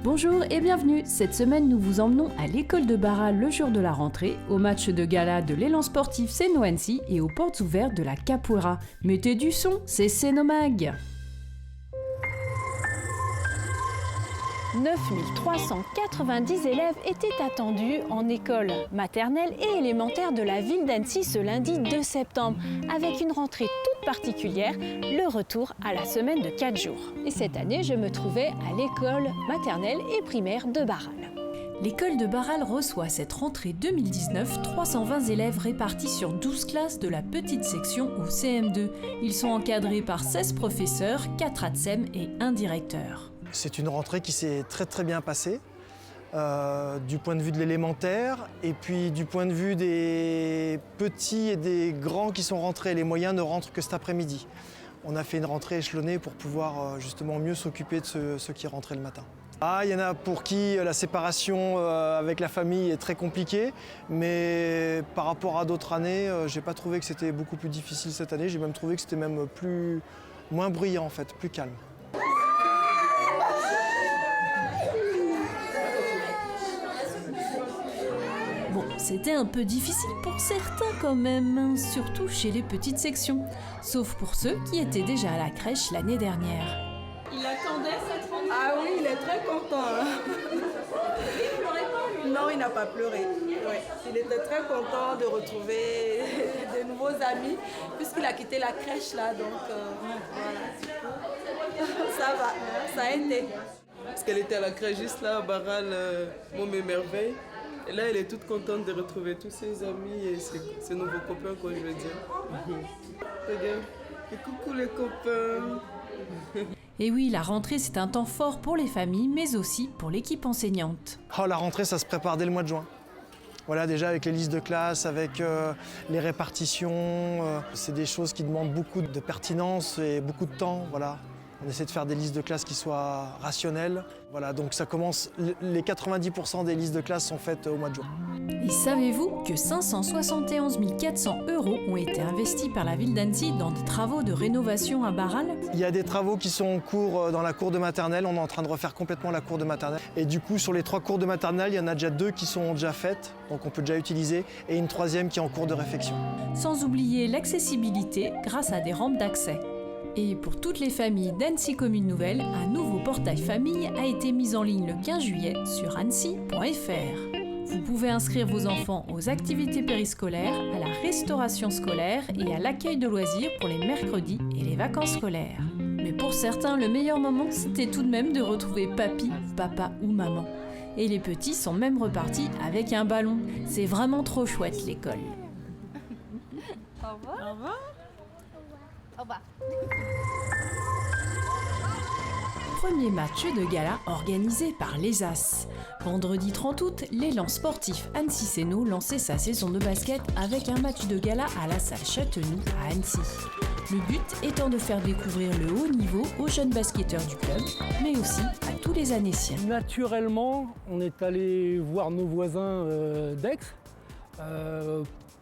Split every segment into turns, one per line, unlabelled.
Bonjour et bienvenue. Cette semaine, nous vous emmenons à l'école de Barral le jour de la rentrée, au match de gala de l'élan sportif Seno-Annecy et aux portes ouvertes de la Capoeira. Mettez du son, c'est Senomag. 9390 élèves étaient attendus en école maternelle et élémentaire de la ville d'Annecy ce lundi 2 septembre, avec une rentrée toute particulière, le retour à la semaine de 4 jours. Et cette année, je me trouvais à l'école maternelle et primaire de Barral. L'école de Barral reçoit cette rentrée 2019 320 élèves répartis sur 12 classes de la petite section au CM2. Ils sont encadrés par 16 professeurs, 4 ATSEM et 1 directeur.
C'est une rentrée qui s'est très bien passée, du point de vue de l'élémentaire et puis du point de vue des petits et des grands qui sont rentrés. Les moyens ne rentrent que cet après-midi. On a fait une rentrée échelonnée pour pouvoir justement mieux s'occuper de ceux qui rentraient le matin. Il y en a pour qui la séparation avec la famille est très compliquée, mais par rapport à d'autres années, j'ai pas trouvé que c'était beaucoup plus difficile cette année. J'ai même trouvé que c'était même moins bruyant en fait, plus calme.
Bon, c'était un peu difficile pour certains quand même, surtout chez les petites sections, sauf pour ceux qui étaient déjà à la crèche l'année dernière.
Il attendait cette rentrée?
Ah oui, il est très content.
Il pleurait pas, lui?
Non, il n'a pas pleuré. Ouais. Il était très content de retrouver de nouveaux amis, puisqu'il a quitté la crèche là, donc voilà. Ça va, ça a été.
Parce qu'elle était à la crèche juste là, à Barral, Môme et Merveille. Et là, elle est toute contente de retrouver tous ses amis et ses nouveaux copains, quoi, je veux dire. Regarde. Et coucou les copains.
Et oui, la rentrée, c'est un temps fort pour les familles, mais aussi pour l'équipe enseignante.
La rentrée, ça se prépare dès le mois de juin. Voilà, déjà avec les listes de classe, avec les répartitions, c'est des choses qui demandent beaucoup de pertinence et beaucoup de temps. Voilà. On essaie de faire des listes de classe qui soient rationnelles. Voilà, donc ça commence, les 90% des listes de classe sont faites au mois de juin.
Et savez-vous que 571 400 € ont été investis par la ville d'Annecy dans des travaux de rénovation à Barral?
Il y a des travaux qui sont en cours dans la cour de maternelle. On est en train de refaire complètement la cour de maternelle. Et du coup, sur les 3 cours de maternelle, il y en a déjà 2 qui sont déjà faites, donc on peut déjà utiliser, et une 3e qui est en cours de réfection.
Sans oublier l'accessibilité grâce à des rampes d'accès. Et pour toutes les familles d'Annecy Commune Nouvelle, un nouveau portail famille a été mis en ligne le 15 juillet sur annecy.fr. Vous pouvez inscrire vos enfants aux activités périscolaires, à la restauration scolaire et à l'accueil de loisirs pour les mercredis et les vacances scolaires. Mais pour certains, le meilleur moment, c'était tout de même de retrouver papy, papa ou maman. Et les petits sont même repartis avec un ballon. C'est vraiment trop chouette l'école.
Au revoir. Au revoir.
Au revoir.
Premier match de gala organisé par les As. Vendredi 30 août, l'élan sportif Annecy-Seno lançait sa saison de basket avec un match de gala à la salle Châtenoux à Annecy. Le but étant de faire découvrir le haut niveau aux jeunes basketteurs du club, mais aussi à tous les Annéciens.
Naturellement, on est allé voir nos voisins d'Aix.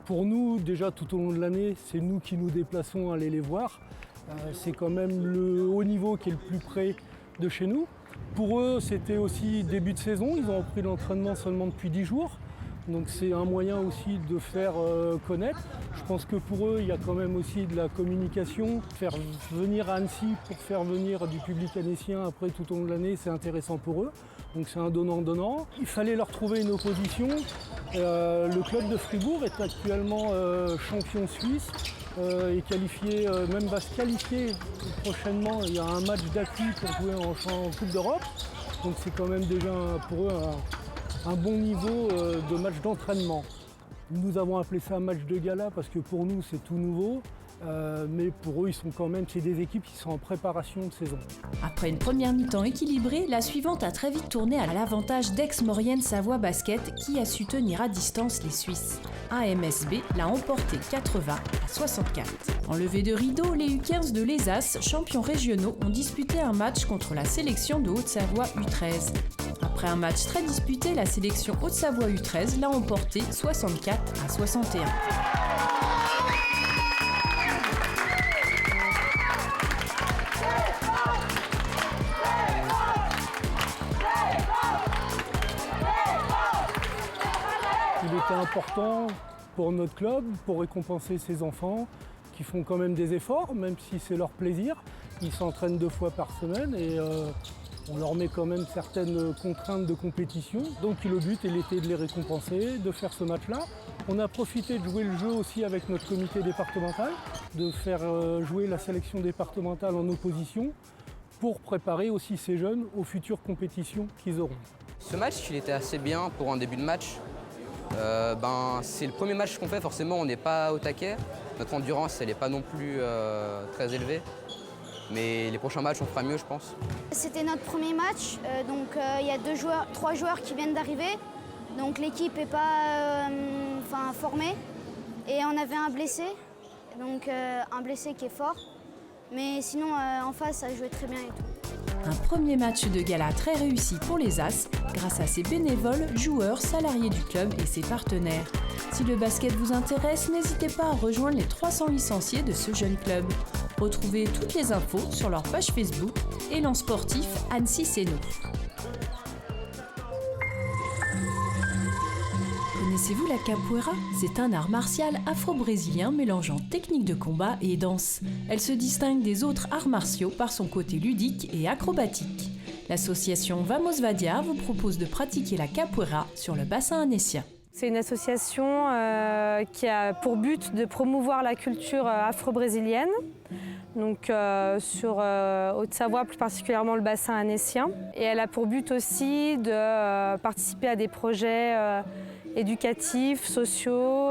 Pour nous, déjà tout au long de l'année, c'est nous qui nous déplaçons à aller les voir. C'est quand même le haut niveau qui est le plus près de chez nous. Pour eux, c'était aussi début de saison. Ils ont repris l'entraînement seulement depuis 10 jours. Donc c'est un moyen aussi de faire connaître. Je pense que pour eux, il y a quand même aussi de la communication. Faire venir à Annecy pour faire venir du public annécien après tout au long de l'année, c'est intéressant pour eux. Donc c'est un donnant-donnant. Il fallait leur trouver une opposition. Le club de Fribourg est actuellement champion suisse. Est qualifié, même va se qualifier prochainement. Il y a un match d'appui pour jouer en Coupe d'Europe. Donc c'est quand même déjà pour eux un bon niveau de match d'entraînement. Nous avons appelé ça un match de gala parce que pour nous c'est tout nouveau. Mais pour eux, c'est des équipes qui sont en préparation de saison.
Après une première mi-temps équilibrée, la suivante a très vite tourné à l'avantage d'Aix-Maurienne Savoie Basket qui a su tenir à distance les Suisses. AMSB l'a emporté 80-64. En levée de rideau, les U15 de l'ESAS, champions régionaux, ont disputé un match contre la sélection de Haute-Savoie U13. Après un match très disputé, la sélection Haute-Savoie U13 l'a emporté 64-61.
c'était important pour notre club, pour récompenser ces enfants qui font quand même des efforts, même si c'est leur plaisir. Ils s'entraînent 2 fois par semaine et on leur met quand même certaines contraintes de compétition. Donc le but, il était de les récompenser, de faire ce match-là. On a profité de jouer le jeu aussi avec notre comité départemental, de faire jouer la sélection départementale en opposition pour préparer aussi ces jeunes aux futures compétitions qu'ils auront.
Ce match, il était assez bien pour un début de match. C'est le premier match qu'on fait, forcément on n'est pas au taquet. Notre endurance, elle n'est pas non plus très élevée. Mais les prochains matchs, on fera mieux, je pense.
C'était notre premier match, donc il y a 3 joueurs qui viennent d'arriver. Donc l'équipe n'est pas formée. Et on avait un blessé, donc un blessé qui est fort. Mais sinon, en face, ça jouait très bien et tout.
Un premier match de gala très réussi pour les As, grâce à ses bénévoles, joueurs, salariés du club et ses partenaires. Si le basket vous intéresse, n'hésitez pas à rejoindre les 300 licenciés de ce jeune club. Retrouvez toutes les infos sur leur page Facebook Élan Sportif Annecy Sénou. Connaissez-vous la capoeira? C'est un art martial afro-brésilien mélangeant techniques de combat et danse. Elle se distingue des autres arts martiaux par son côté ludique et acrobatique. L'association Vamos Vadiar vous propose de pratiquer la capoeira sur le bassin annécien.
C'est une association qui a pour but de promouvoir la culture afro-brésilienne, donc sur Haute-Savoie, plus particulièrement le bassin annécien. Et elle a pour but aussi de participer à des projets éducatifs, sociaux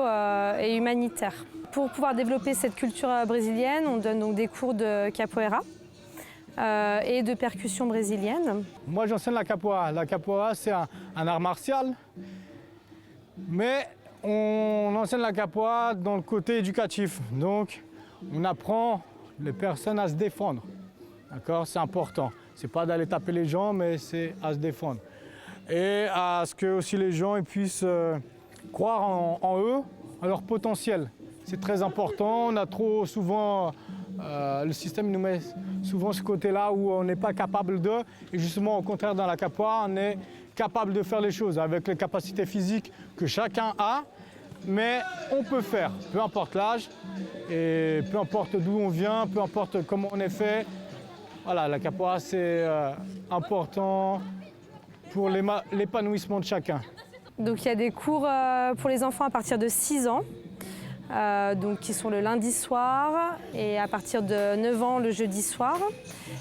et humanitaires. Pour pouvoir développer cette culture brésilienne, on donne donc des cours de capoeira et de percussion brésilienne.
Moi, j'enseigne la capoeira. La capoeira, c'est un art martial, mais on enseigne la capoeira dans le côté éducatif. Donc, on apprend les personnes à se défendre. D'accord? C'est important. C'est pas d'aller taper les gens, mais c'est à se défendre. Et à ce que aussi les gens puissent croire en eux, en leur potentiel. C'est très important. On a trop souvent, le système nous met souvent ce côté-là où on n'est pas capable de. Et justement, au contraire, dans la capoeira, on est capable de faire les choses avec les capacités physiques que chacun a. Mais on peut faire, peu importe l'âge, et peu importe d'où on vient, peu importe comment on est fait. Voilà, la capoeira, c'est important pour l'épanouissement de chacun.
Donc il y a des cours pour les enfants à partir de 6 ans, donc qui sont le lundi soir et à partir de 9 ans le jeudi soir.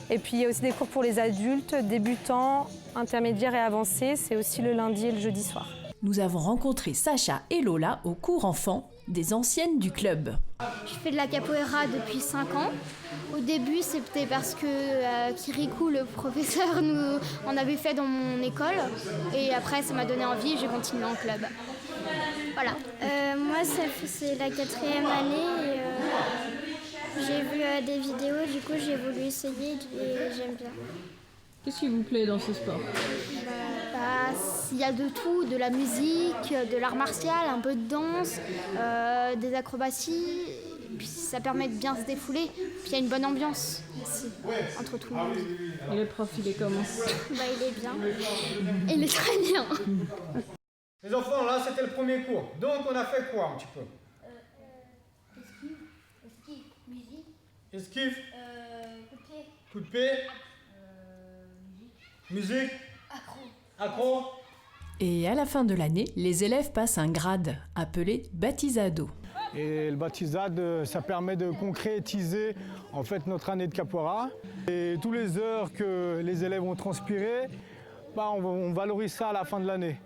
Et puis il y a aussi des cours pour les adultes, débutants, intermédiaires et avancés, c'est aussi le lundi et le jeudi soir.
Nous avons rencontré Sacha et Lola au cours enfants des anciennes du club.
Je fais de la capoeira depuis 5 ans. Au début, c'était parce que Kirikou, le professeur, on avait fait dans mon école. Et après, ça m'a donné envie et j'ai continué en club. Voilà.
Moi, c'est la 4e année. Et, j'ai vu des vidéos, du coup, j'ai voulu essayer et j'aime bien.
Qu'est-ce qui vous plaît dans ce sport?
Il y a de tout, de la musique, de l'art martial, un peu de danse, des acrobaties. Puis ça permet de bien se défouler. Puis il y a une bonne ambiance aussi, entre tout le monde.
Et le prof, il est comment?
Il est bien. Il est très bien.
Les enfants, là, c'était le premier cours. Donc, on a fait quoi un petit peu?
Esquive, musique.
Esquive.
Coup de pied.
Coup de pied. Musique. Accro.
Et à la fin de l'année, les élèves passent un grade appelé baptisado.
Et le baptisade, ça permet de concrétiser en fait notre année de capoeira. Et tous les heures que les élèves ont transpiré, on valorise ça à la fin de l'année.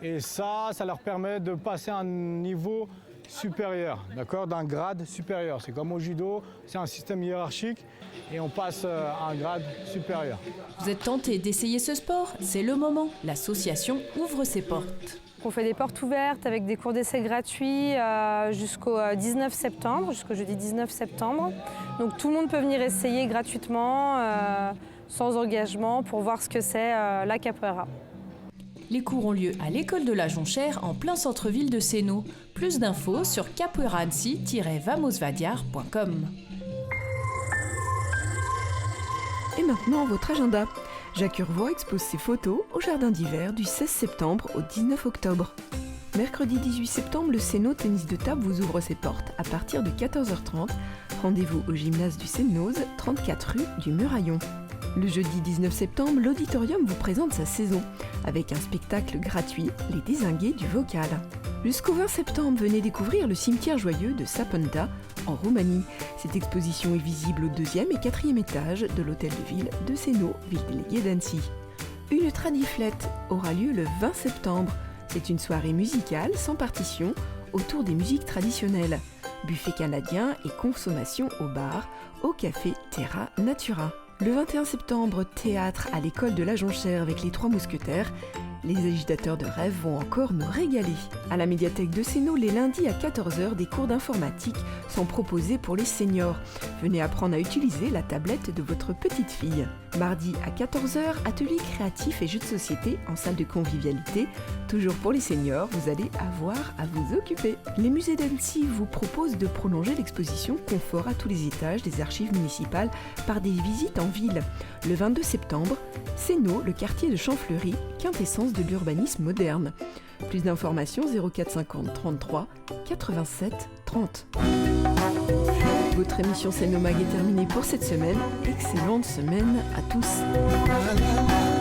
Et ça leur permet de passer à un niveau supérieur, d'accord, d'un grade supérieur. C'est comme au judo, c'est un système hiérarchique et on passe à un grade supérieur.
Vous êtes tenté d'essayer ce sport? C'est le moment. L'association ouvre ses portes.
On fait des portes ouvertes avec des cours d'essai gratuits jusqu'au 19 septembre, jusqu'au jeudi 19 septembre. Donc tout le monde peut venir essayer gratuitement, sans engagement, pour voir ce que c'est la capoeira.
Les cours ont lieu à l'école de la Jonchère, en plein centre-ville de Sénou. Plus d'infos sur capoeiraannecy-vamosvadiar.com.
Et maintenant, votre agenda. Jacques Urvois expose ses photos au Jardin d'hiver du 16 septembre au 19 octobre. Mercredi 18 septembre, le Céno Tennis de Table vous ouvre ses portes à partir de 14h30. Rendez-vous au gymnase du Cénose, 34 rue du Muraillon. Le jeudi 19 septembre, l'Auditorium vous présente sa saison, avec un spectacle gratuit, Les Dézingués du Vocal. Jusqu'au 20 septembre, venez découvrir le cimetière joyeux de Saponta, en Roumanie. Cette exposition est visible au 2e et 4e étage de l'hôtel de ville de Céno, ville déléguée d'Annecy. Une tradiflette aura lieu le 20 septembre. C'est une soirée musicale sans partition autour des musiques traditionnelles. Buffet canadien et consommation au bar, au café Terra Natura. Le 21 septembre, théâtre à l'école de la Jonchère avec les 3 mousquetaires. Les agitateurs de rêve vont encore nous régaler. À la médiathèque de Céno, les lundis à 14h, des cours d'informatique sont proposés pour les seniors. Venez apprendre à utiliser la tablette de votre petite fille. Mardi à 14h, atelier créatif et jeux de société en salle de convivialité. Toujours pour les seniors, vous allez avoir à vous occuper. Les musées d'Annecy vous proposent de prolonger l'exposition Confort à tous les étages des archives municipales par des visites en ville. Le 22 septembre, Céno, le quartier de Champfleury, quintessence de l'urbanisme moderne. Plus d'informations 04 50 33 87 30. Votre émission Cénomag est terminée pour cette semaine. Excellente semaine à tous.